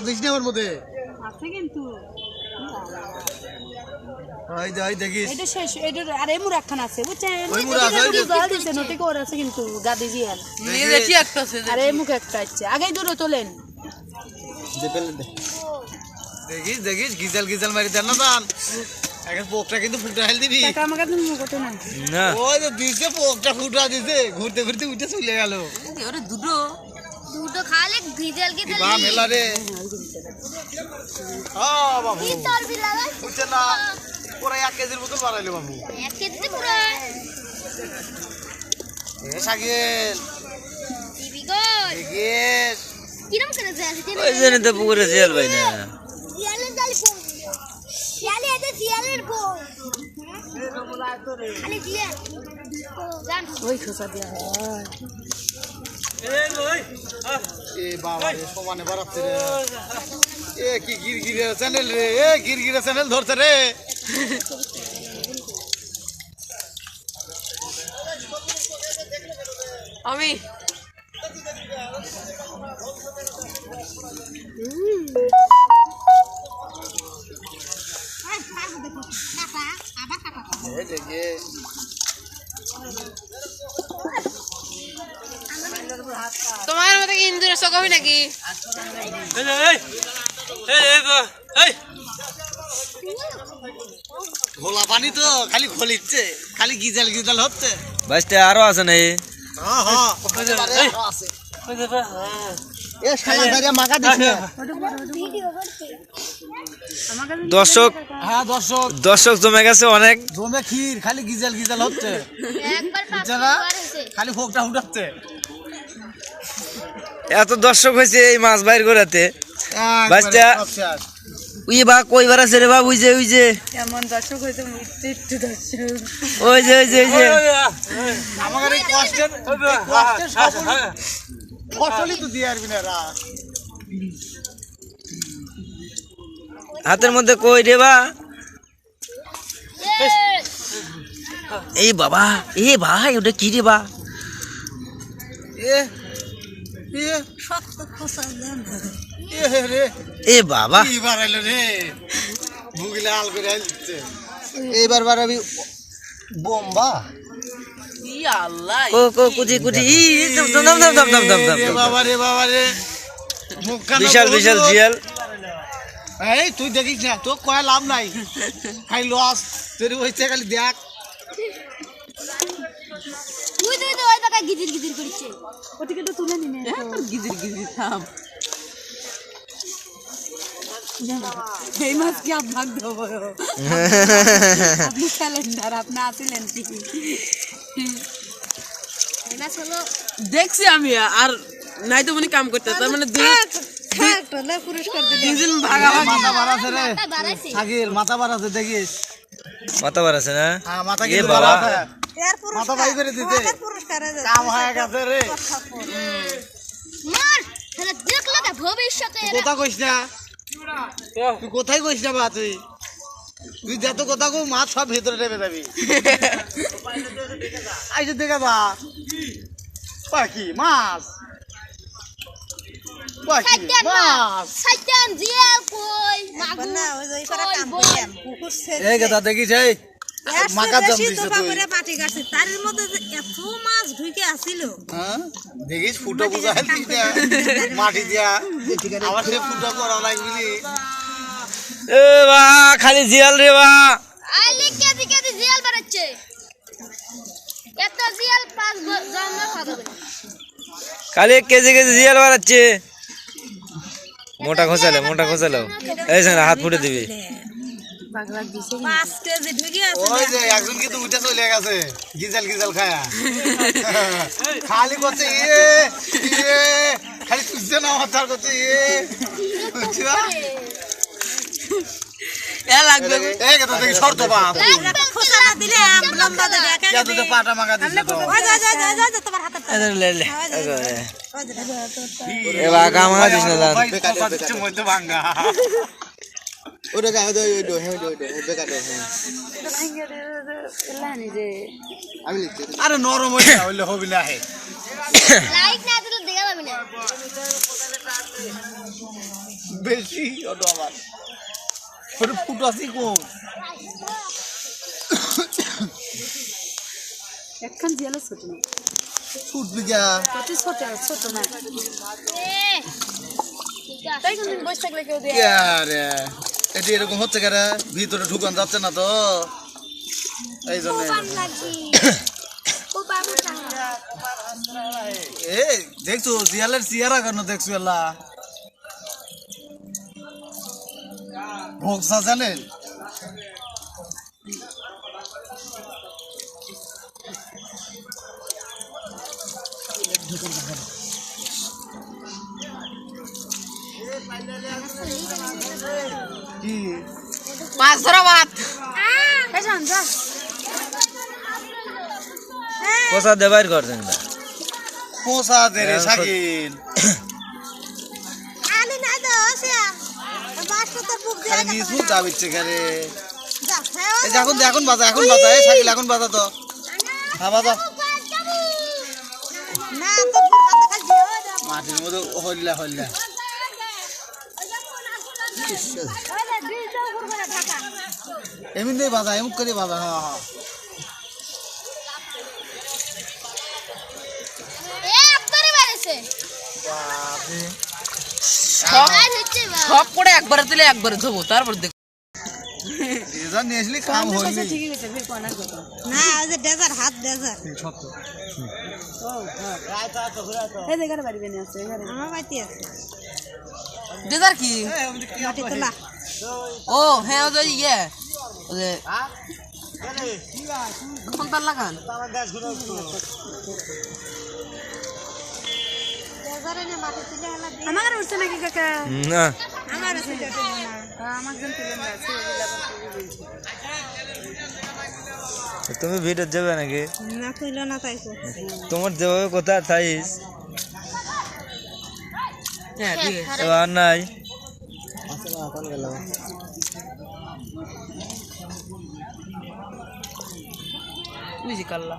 This না ওর মধ্যে আছে কিন্তু ওই যাই দেখিস এটা শেষ এটা আরে মুরাখান আছে বুঝছেন ওই মুরা আছে ওই যে জল দিছে নটি কোর আছে কিন্তু গাদি জিয়াল নিয়ে দেখি একটা আছে আরে মুখ একটা আছে আগে দূরে তোলেন দেখিস দেখিস গিজাল গিজাল মারি দেন না দান এখন পোকটা কিন্তু ফুটা হেল দিবি টাকা আমাকে তুমি কত না না ওই তো দিছে পোকটা ফুটা দিছে ঘুরতে ঘুরতে উঠে চলে গেল ওরে দুটো দুটো খালে গিজেল গিজেল বা মেলা রে বাবু কি চর্বি লাগাই বুঝছেন না পুরো 1 কেজির মতো বানাইলো বাবু 1 কেজিতে পুরো এ সাগেল দিবি গো দেখিস কিরম করে যায় ওই জন্য তো পুকুরে জেল ভাই না শিয়ালের জাল ফোন শিয়ালে এটা শিয়ালের ফোন খালি শিয়াল জান ওই খোসা দিয়া হয় এ বাবা রে সমানে বাড়াচ্ছে রে এ কি গিরগিরে চ্যানেল রে এ গিরগিরে চ্যানেল ধরছে রে আমি এ দেখে তোমার মতো কি ইন্দুরের শখ হবে নাকি ঘোলা পানি তো খালি ঘলিচ্ছে খালি গিজাল গিজাল হচ্ছে বাইশটা আরো আছে না হ্যাঁ হ্যাঁ এ শালা দাঁড়িয়ে মাকা দিস না দর্শক হ্যাঁ দর্শক দর্শক জমে গেছে অনেক জমে ক্ষীর খালি গিজাল গিজাল হচ্ছে একবার বুঝছে না পাঁচবার হয়েছে খালি ফোকটা উঠাচ্ছে এত দর্শক হয়েছে এই মাছ বাইর করাতে বাচ্চা। উই বা কইবার আছে রে বা ওই যে এমন দর্শক হইতে একটু দর্শক ওই যে আমাদের এই কষ্টের ফসলই তো দিয়ে আসবি না রা হাতের মধ্যে কই রে বা এই বাবা এ ভাই ওটা কি রে বা এ এ এ রে এ বাবা কি বাড়াইলো রে মুগলে আল করে দিচ্ছে এইবার বাড়াবি বোম্বা ই আল্লাহ কো কুচি ই দম রে বাবা রে মুখখানা বিশাল জিয়াল এই তুই দেখিস না তো কয় লাভ নাই খাই লস তোর হইছে খালি দেখ তুই তুই তো ওই টাকা গিজির গিজির করছে ওটিকে তো তুলে নিনে গিজির গিজির থাম এই মাছ কি আপনার দেবো আপনি ক্যালেন্ডার আপনি আসিলেন কি এটা হলো দেখছি আমি আর নাই তো মনে কাম করতে তার মানে পুরস্কার দুদিন ভাগাভাগি মাথা বাড়াছে রে মাথা বাড়াইছে সাগির মাথা বাড়াছে দেখিস মাথা বার আছে না হ্যাঁ মাথা এ কিন্তু বাবা। বাড়াছে মাথা বাই করে দিতে কাম হয়ে গেছে রে মার তাহলে দেখলো না ভবিষ্যতে তুই কথা কইস না তুই কোথায় কইস না বা তুই তুই যত কথা কো মাছ সব ভেতরে নেমে যাবি আইসে দেখা যা পাখি মাছ পাখি মাছ সাইতান জিয়াল কই মাগুর না ওই ওই করে কাম করলাম এই কথা দেখিস এই মাকা জম দিছ তুই পাটি গাছে তার মধ্যে এত মাছ ঢুকে আসিল হ্যাঁ দেখিস ফুটো বুঝা হেলতি দিয়া মাটি দিয়া আবার সে ফুটো করা লাগবি এ বা খালি জিয়াল রে বা আইলে কেজি কেজি জিয়াল বাড়াচ্ছে এত জিয়াল 5 জন্ম খাবে খালি 1 কেজি জিয়াল বাড়াচ্ছে মোটা খোঁচালো এই যে হাত ফুটে দিবি 5 কেজি ঢুকে ওই যে একজন কিন্তু উঠে চলে গেছে গিজাল খায়া খালি করছে খালি তুলছে না মাথার করছে বুঝছিস এ লাগবে এই কথা দেখি শর্ত বাপ খোসা দিলে লম্বা দাদা ইয়া দুটো পাটা মাগা দিছে তো ওই যা তোমার হাতে লে এ বা কামা দিস না জান কথা দিচ্ছে মধ্যে ভাঙা ওটা গায়ে ওই হ্যাঁ ওই বেকার হ্যাঁ আমি লিখছি আরে নরম হইলে হবে না হে লাইট না দিলে দেখা যাবে না বেশি ওটা আমার ওটা ফুটো আছে কম একখান জিয়ালে ছোট না ফুট বিঘা কত ছোট ছোট না এ ঠিক আছে তাই কোনদিন বসে থাকলে কেউ দিয়ে আরে এটা এরকম হচ্ছে কেন ভিতরে ঢুকান যাচ্ছে না তো এই জন্য এ দেখছো জিয়ালের চেয়ারা কেন দেখছো এলা ভোক্সা জানেন কি মাছ ধরা ভাত যান যা কোসা দেবার করছেন না পোষা দে রে শাকিন আলে না তো আসিয়া মাছটা তো বুক দিয়ে আরে নিসু দাবিচ্ছে করে যা এই এখন বাজা এই শাকিল এখন বাজা তো হ্যাঁ বাজা না তো হাতে খালি দিয়ে মাটির মধ্যে হল্লা ওইলে দিলটা উপর করে ঢাকা এমনি বাজা এমন করে বাজা হ্যাঁ হ্যাঁ এ আপনারই বাড়িছে বাপরে আজ হচ্ছে বা সব করে একবারে দিলে একবারে ধোবো তারপর দেখ রেজাল্ট নিয়ে আসলে কাম হইনি ঠিকই গেছে বের কোনা কত না ওই যে ডেজার্ট হাত ডেজার্ট সত্য এই দেখার বাড়ি বেনে আছে এখানে আমার বাড়িতে আছে দেদার কি মাটি তোলা ও হ্যাঁ ওই যে ইয়ে ওই যে কোনটা লাগান ডেজার্টে না মাটি তুলে হলা আমার উঠছে নাকি কাকা না আমার আছে না আমার জন তুলে না তুমি ভিডিও যাবে নাকি না কইলো না তাইছো তোমার যেভাবে কথা চাইস হ্যাঁ ঠিক আছে তো আর নাই বুঝি কাল্লা